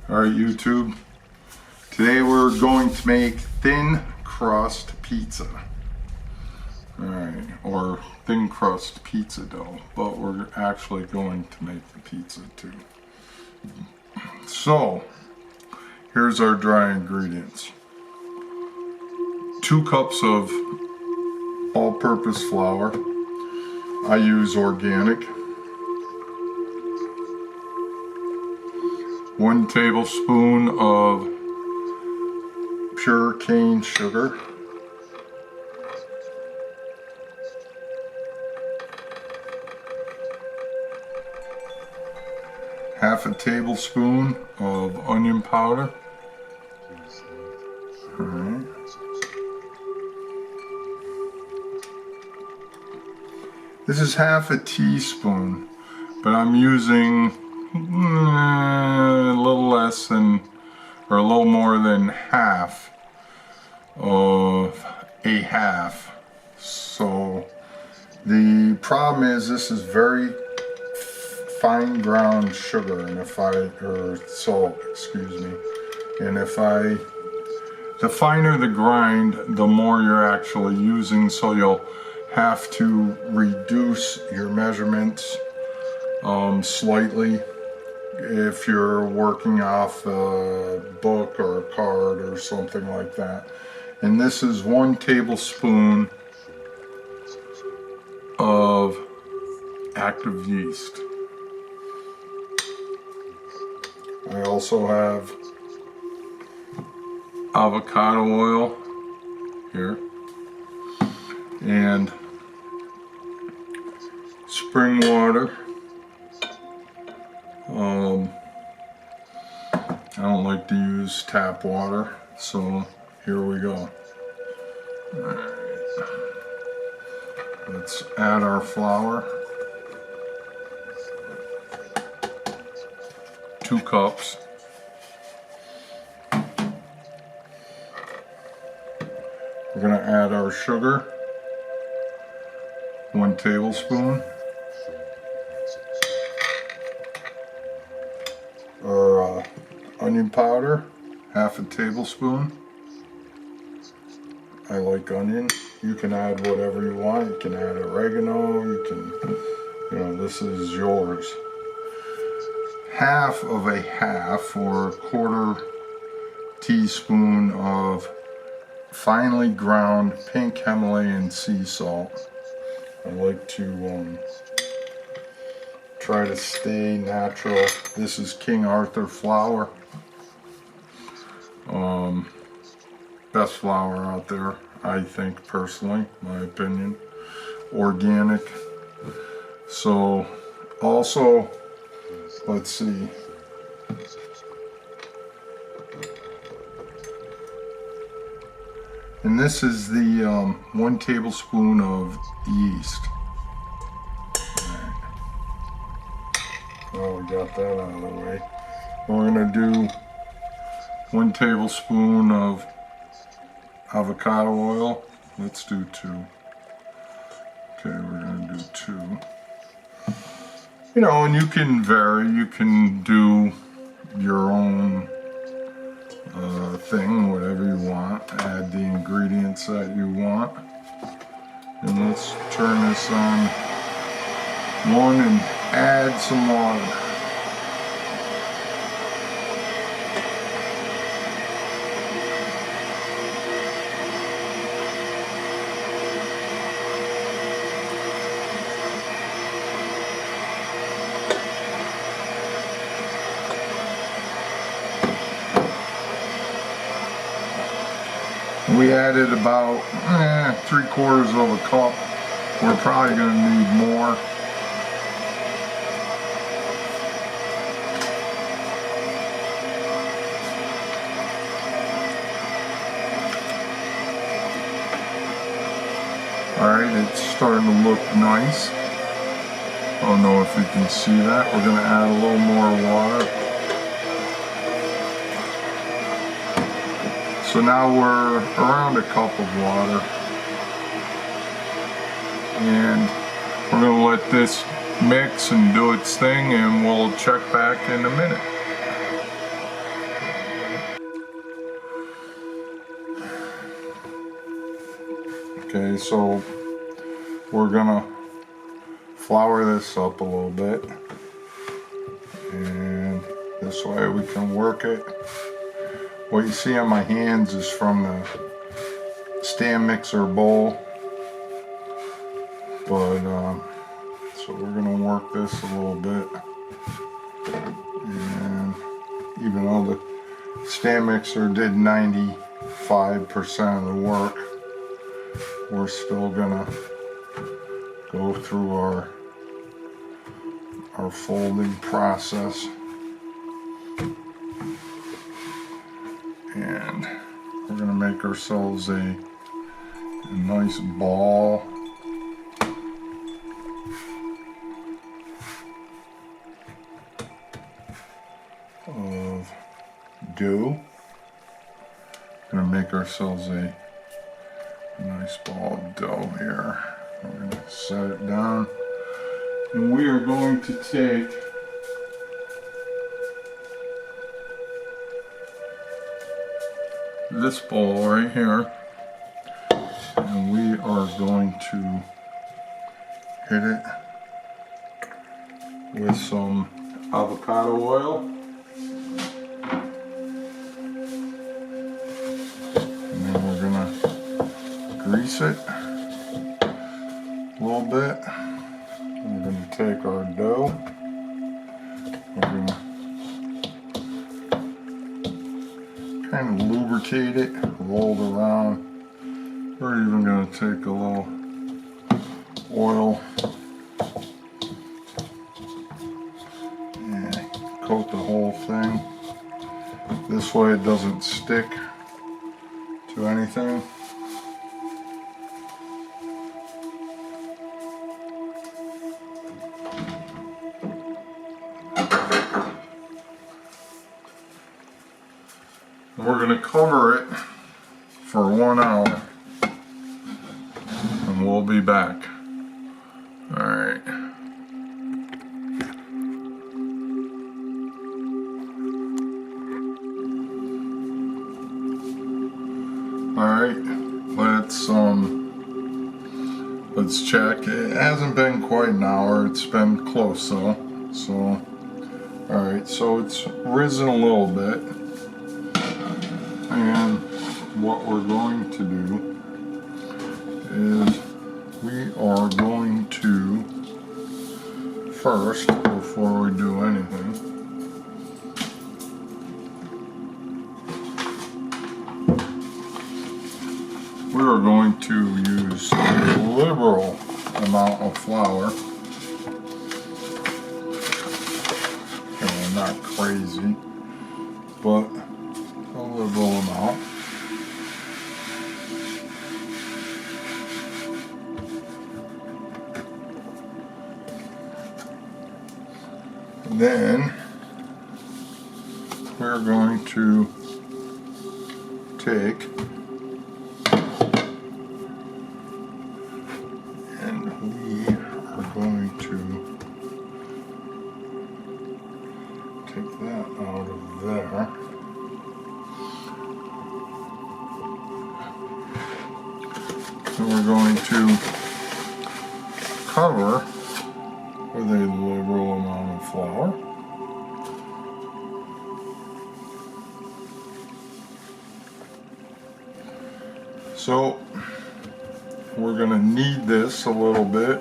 Alright YouTube, today we're going to make thin crust pizza. Alright, or thin crust pizza dough, but we're actually going to make the pizza too. So, here's our dry ingredients. 2 cups of all-purpose flour. I use organic. 1 tablespoon of pure cane sugar. Half a tablespoon of onion powder. All right. This is half a teaspoon, but I'm using a little less than, or a little more than half of a half. So the problem is this is very fine ground sugar, and or salt, excuse me. And the finer the grind, the more you're actually using, so you'll have to reduce your measurements slightly if you're working off a book or a card or something like that. And this is 1 tablespoon of active yeast. I also have avocado oil here and spring water. I don't like to use tap water, so here we go. Alright. Let's add our flour. 2 cups. We're going to add our sugar. 1 tablespoon. Our onion powder, half a tablespoon. I like onion. You can add whatever you want. You can add oregano. You can, this is yours. Half of a half, or 1/4 teaspoon of finely ground pink Himalayan sea salt. I like to try to stay natural. This is King Arthur flour. Best flour out there, I think, personally, my opinion. Organic. So, also, let's see. And this is the 1 tablespoon of yeast. Oh, we got that out of the way. We're going to do 1 tablespoon of avocado oil. Let's do 2. Okay, we're going to do 2. And you can vary. You can do your own thing, whatever you want. Add the ingredients that you want. And let's turn this on 1 and add some water. We added about 3/4 of a cup. We're probably going to need more. Alright, it's starting to look nice. I don't know if you can see that. We're going to add a little more water. So now we're around a cup of water. And we're going to let this mix and do its thing, and we'll check back in a minute. Okay, so we're gonna flour this up a little bit, and this way we can work it. What you see on my hands is from the stand mixer bowl, but so we're gonna work this a little bit, and even though the stand mixer did 95% of the work, we're still gonna go through our folding process, and we're gonna make ourselves a nice ball of dough. Gonna make ourselves a nice ball of dough here. We're gonna set it down, and we are going to take this bowl right here, and we are going to hit it with some avocado oil. Grease it a little bit. We're going to take our dough. We're going to kind of lubricate it, roll it around. We're even going to take a little oil and coat the whole thing. This way it doesn't stick to anything. We're going to cover it for 1 hour, and we'll be back. Alright. Alright, let's check. It hasn't been quite an hour, it's been close though. So, alright, so it's risen a little bit. And what we're going to do is we are going to first, before we do anything, we are going to use a liberal amount of flour. Not crazy, but a liberal amount. Then we're going to take and we are going to take that out of there. And we're going to cover with a liberal amount of flour. So we're going to knead this a little bit.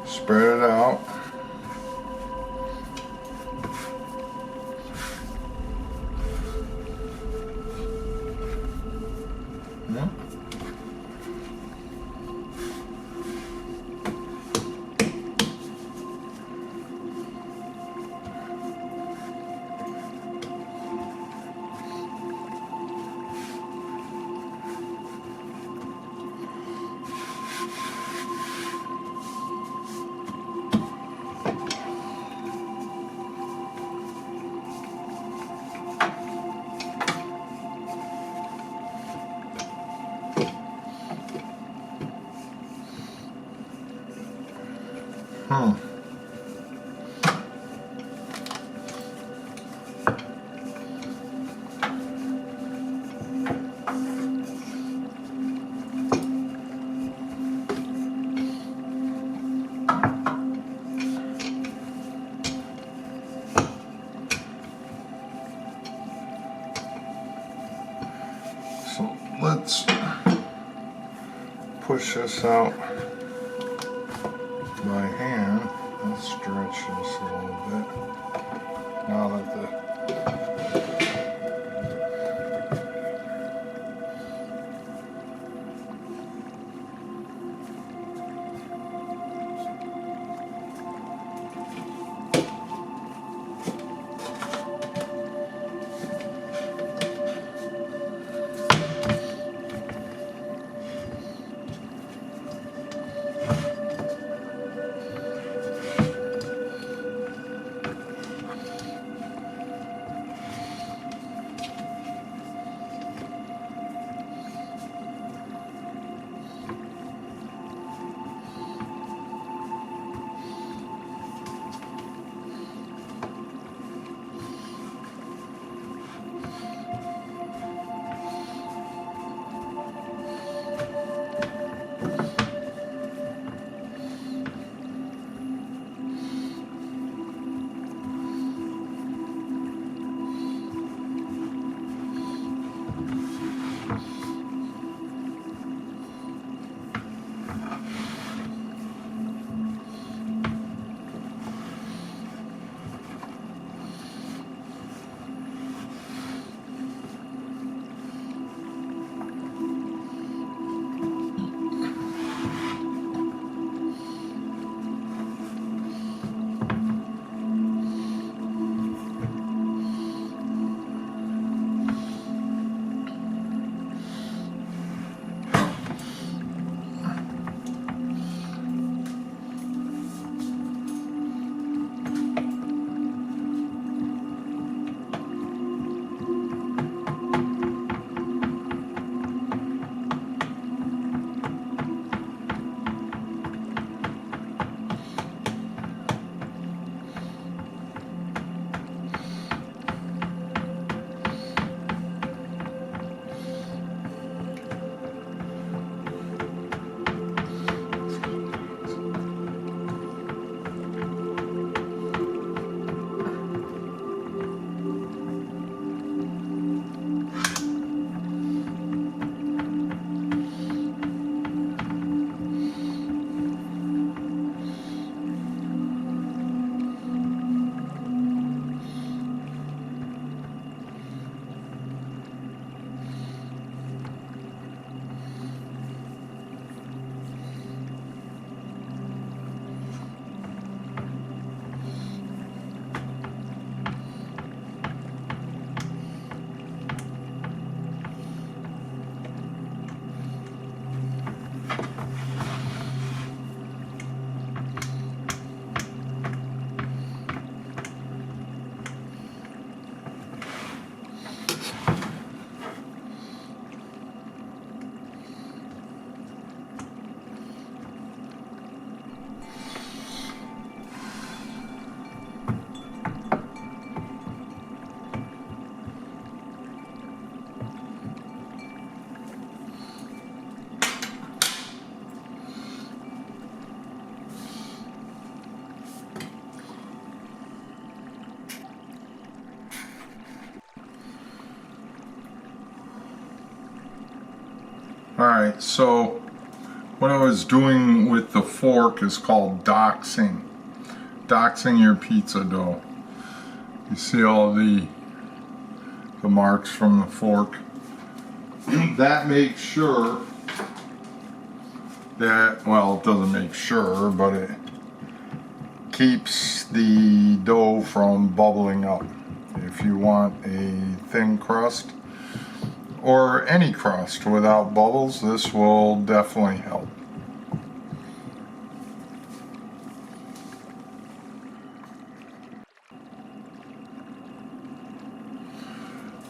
Spread it out. push this out by hand. Let's stretch this a little bit. Now that Alright, so what I was doing with the fork is called doxing. Doxing your pizza dough. You see all the marks from the fork. That makes sure that, well, it doesn't make sure, but it keeps the dough from bubbling up. If you want a thin crust, or any crust without bubbles, this will definitely help.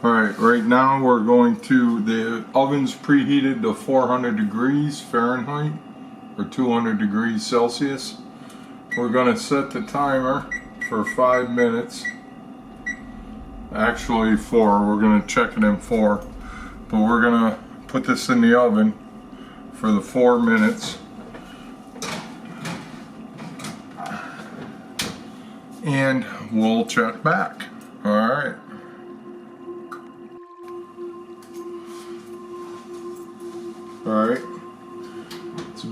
Alright, right now we're going to, the oven's preheated to 400 degrees Fahrenheit or 200 degrees Celsius. We're going to set the timer for 5 minutes. Actually 4, we're going to check it in 4. But we're going to put this in the oven for the 4 minutes. And we'll check back. Alright. Alright.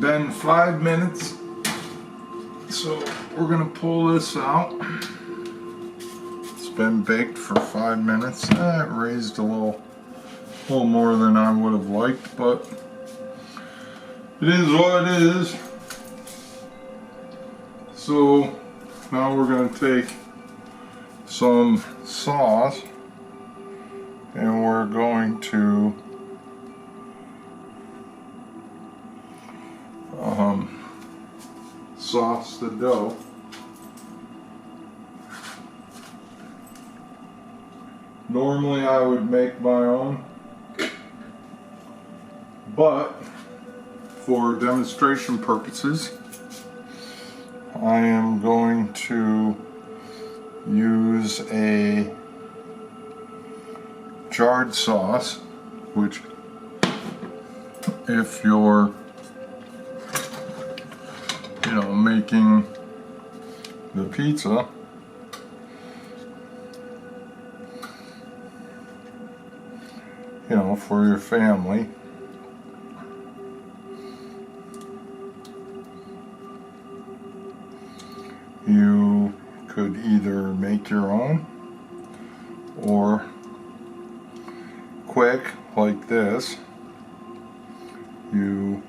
been 5 minutes, so we're gonna pull this out. It's been baked for 5 minutes. It raised a little more than I would have liked, but it is what it is. So now we're gonna take some sauce and we're going to sauce the dough. Normally I would make my own, but for demonstration purposes I am going to use a jarred sauce, which if you're making the pizza, for your family, you could either make your own or quick like this, you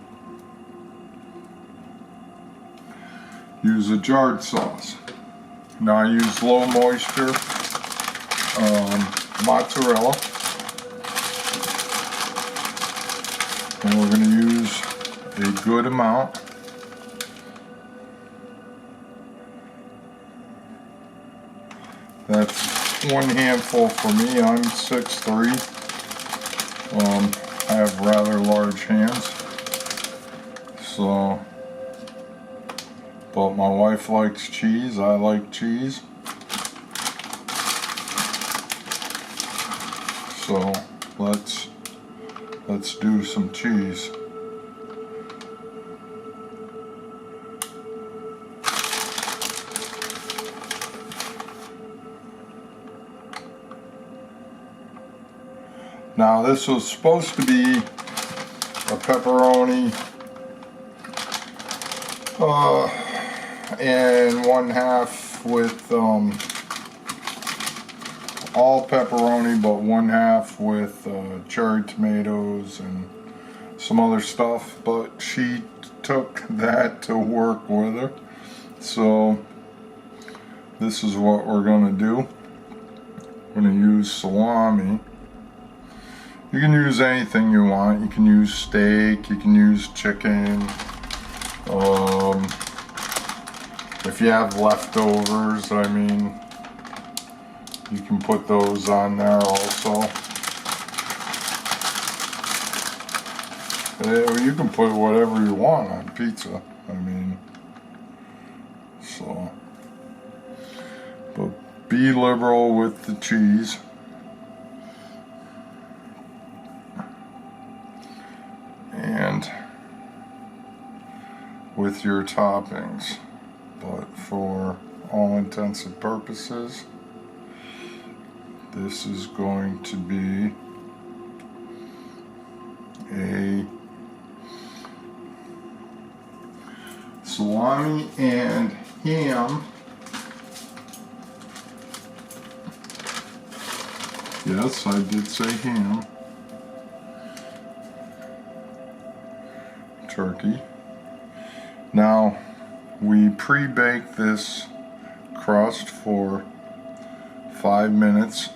use a jarred sauce. Now I use low moisture mozzarella, and we're going to use a good amount. That's one handful for me. I'm 6'3". I have rather large hands, so, but my wife likes cheese, I like cheese, so let's do some cheese. Now this was supposed to be a pepperoni and 1/2 with all pepperoni, but 1/2 with cherry tomatoes and some other stuff, but she took that to work with her. So this is what we're gonna do. We're gonna use salami. You can use anything you want. You can use steak, you can use chicken. If you have leftovers, I mean, you can put those on there also. You can put whatever you want on pizza, I mean, so. But be liberal with the cheese. And with your toppings, but for all intents and purposes, this is going to be a salami and ham. Yes, I did say ham. Turkey. Now we pre-bake this crust for 5 minutes.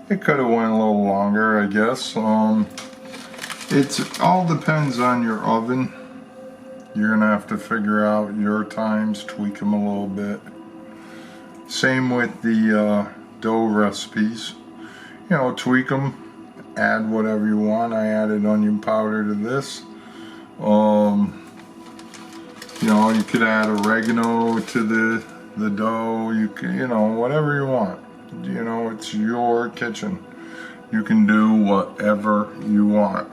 It could have went a little longer, I guess. It all depends on your oven. You're gonna have to figure out your times, tweak them a little bit. Same with the dough recipes. Tweak them, add whatever you want. I added onion powder to this. You could add oregano to the dough. You can, whatever you want. It's your kitchen. You can do whatever you want.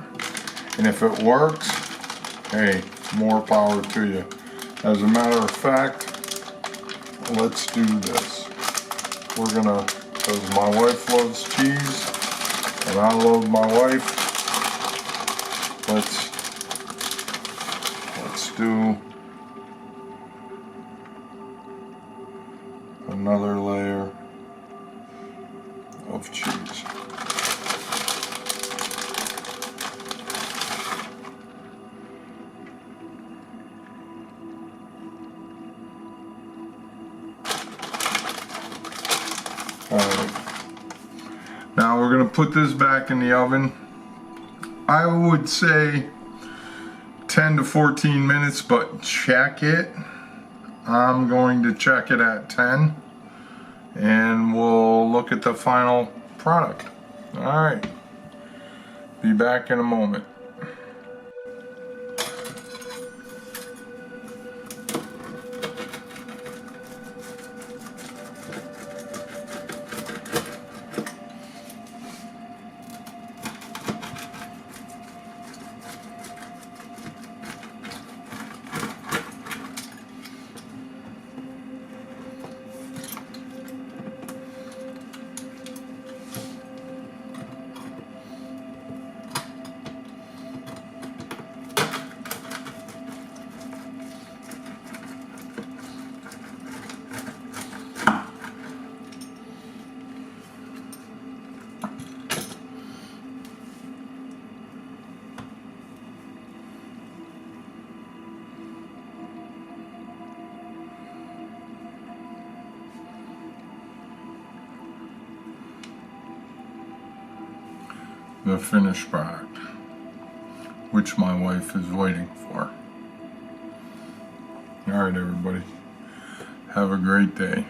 And if it works, hey, more power to you. As a matter of fact, let's do this. We're gonna, because my wife loves cheese, and I love my wife, let's Let's do another layer of cheese. Alright. Now we're going to put this back in the oven. I would say 10 to 14 minutes, but check it. I'm going to check it at 10 and we'll look at the final product. Alright. Be back in a moment. The finished product, which my wife is waiting for. All right, everybody, have a great day.